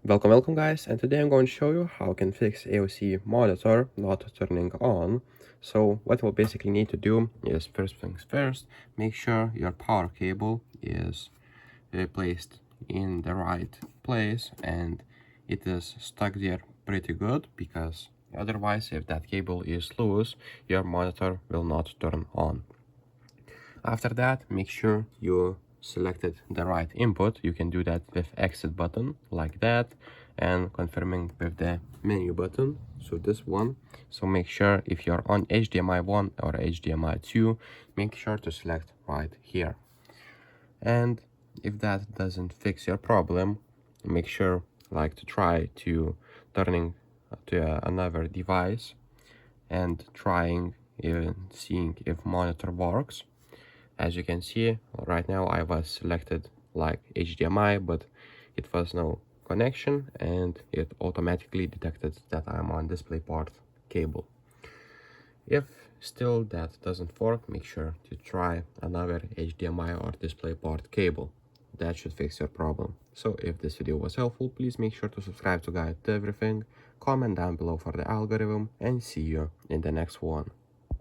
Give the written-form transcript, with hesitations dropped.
Welcome guys, and today I'm going to show you how I can fix AOC monitor not turning on. So what we'll basically need to do is, first things first, make sure your power cable is placed in the right place and it is stuck there pretty good, because otherwise if that cable is loose, your monitor will not turn on. After that, make sure you selected the right input. You can do that with exit button like that, and confirming with the menu button, so this one. So make sure if you're on HDMI 1 or HDMI 2, make sure to select right here. And if that doesn't fix your problem, make sure to try to turning to another device and trying even seeing if monitor works. As you can see, right now I was selected like HDMI, but it was no connection and it automatically detected that I'm on DisplayPort cable. If still that doesn't work, make sure to try another HDMI or DisplayPort cable. That should fix your problem. So if this video was helpful, please make sure to subscribe to guide to everything, comment down below for the algorithm, and see you in the next one.